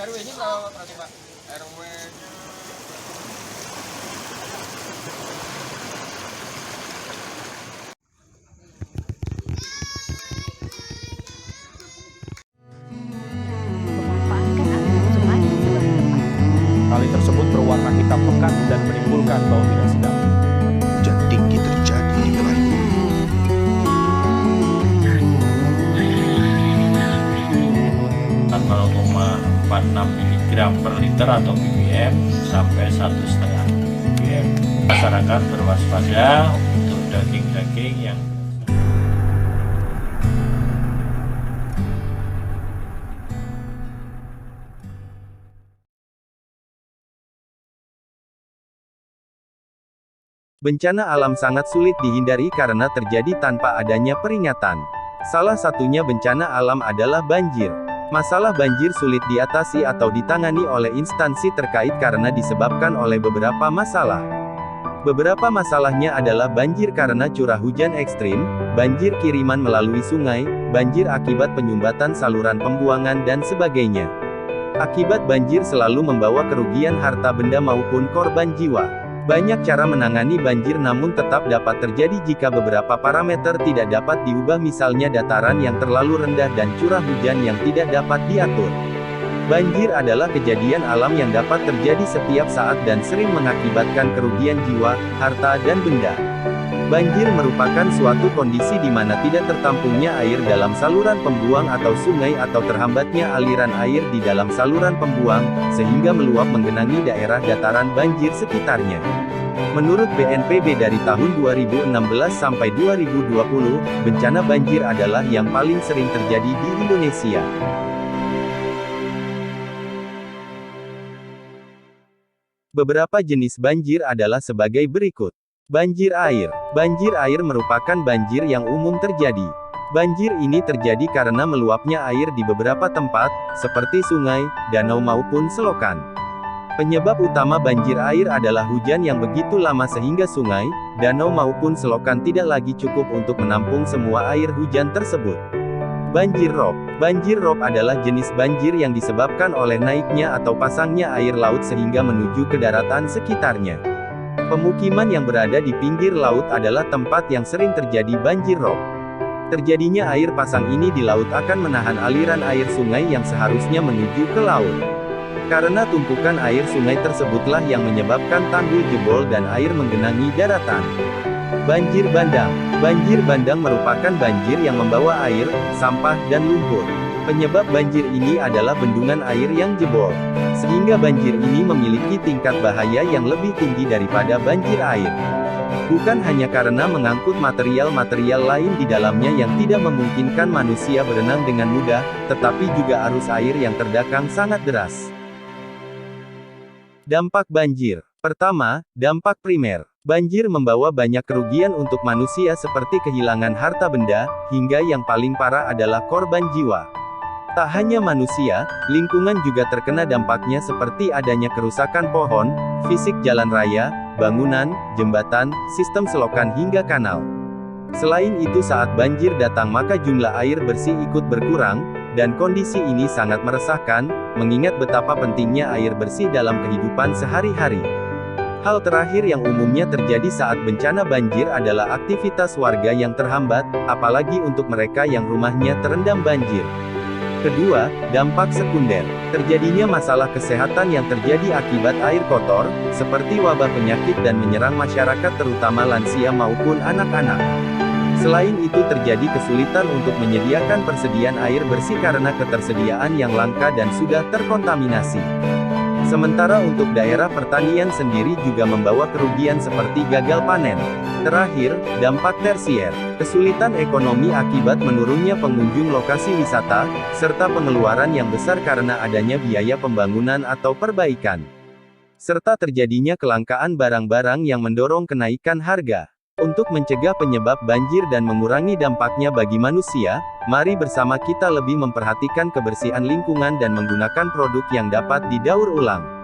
RW-nya berapa berarti Pak? RW Memanfaatkan aliran sungai sebagai tempat. Kali tersebut berwarna hitam pekat dan menimbulkan bau tidak sedap. Hujan tinggi terjadi di wilayah ini. mg per liter atau ppm sampai 1,5 ppm. Masyarakat berwaspada untuk daging-daging yang Bencana alam sangat sulit dihindari karena terjadi tanpa adanya peringatan. Salah satunya bencana alam adalah banjir. Masalah banjir sulit diatasi atau ditangani oleh instansi terkait karena disebabkan oleh beberapa masalah. Beberapa masalahnya adalah banjir karena curah hujan ekstrim, banjir kiriman melalui sungai, banjir akibat penyumbatan saluran pembuangan dan sebagainya. Akibat banjir selalu membawa kerugian harta benda maupun korban jiwa. Banyak cara menangani banjir namun tetap dapat terjadi jika beberapa parameter tidak dapat diubah, misalnya dataran yang terlalu rendah dan curah hujan yang tidak dapat diatur. Banjir adalah kejadian alam yang dapat terjadi setiap saat dan sering mengakibatkan kerugian jiwa, harta dan benda. Banjir merupakan suatu kondisi di mana tidak tertampungnya air dalam saluran pembuang atau sungai atau terhambatnya aliran air di dalam saluran pembuang, sehingga meluap menggenangi daerah dataran banjir sekitarnya. Menurut BNPB dari tahun 2016 sampai 2020, bencana banjir adalah yang paling sering terjadi di Indonesia. Beberapa jenis banjir adalah sebagai berikut. Banjir air. Banjir air merupakan banjir yang umum terjadi. Banjir ini terjadi karena meluapnya air di beberapa tempat, seperti sungai, danau maupun selokan. Penyebab utama banjir air adalah hujan yang begitu lama sehingga sungai, danau maupun selokan tidak lagi cukup untuk menampung semua air hujan tersebut. Banjir rob. Banjir rob adalah jenis banjir yang disebabkan oleh naiknya atau pasangnya air laut sehingga menuju ke daratan sekitarnya. Pemukiman yang berada di pinggir laut adalah tempat yang sering terjadi banjir rob. Terjadinya air pasang ini di laut akan menahan aliran air sungai yang seharusnya menuju ke laut. Karena tumpukan air sungai tersebutlah yang menyebabkan tanggul jebol dan air menggenangi daratan. Banjir bandang. Banjir bandang merupakan banjir yang membawa air, sampah, dan lumpur. Penyebab banjir ini adalah bendungan air yang jebol. Sehingga banjir ini memiliki tingkat bahaya yang lebih tinggi daripada banjir air. Bukan hanya karena mengangkut material-material lain di dalamnya yang tidak memungkinkan manusia berenang dengan mudah, tetapi juga arus air yang terdakang sangat deras. Dampak banjir. Pertama, dampak primer. Banjir membawa banyak kerugian untuk manusia seperti kehilangan harta benda, hingga yang paling parah adalah korban jiwa. Tak hanya manusia, lingkungan juga terkena dampaknya seperti adanya kerusakan pohon, fisik jalan raya, bangunan, jembatan, sistem selokan hingga kanal. Selain itu saat banjir datang maka jumlah air bersih ikut berkurang, dan kondisi ini sangat meresahkan, mengingat betapa pentingnya air bersih dalam kehidupan sehari-hari. Hal terakhir yang umumnya terjadi saat bencana banjir adalah aktivitas warga yang terhambat, apalagi untuk mereka yang rumahnya terendam banjir. Kedua, dampak sekunder. Terjadinya masalah kesehatan yang terjadi akibat air kotor, seperti wabah penyakit dan menyerang masyarakat terutama lansia maupun anak-anak. Selain itu terjadi kesulitan untuk menyediakan persediaan air bersih karena ketersediaan yang langka dan sudah terkontaminasi. Sementara untuk daerah pertanian sendiri juga membawa kerugian seperti gagal panen. Terakhir, dampak tersier. Kesulitan ekonomi akibat menurunnya pengunjung lokasi wisata, serta pengeluaran yang besar karena adanya biaya pembangunan atau perbaikan. Serta terjadinya kelangkaan barang-barang yang mendorong kenaikan harga. Untuk mencegah penyebab banjir dan mengurangi dampaknya bagi manusia, mari bersama kita lebih memperhatikan kebersihan lingkungan dan menggunakan produk yang dapat didaur ulang.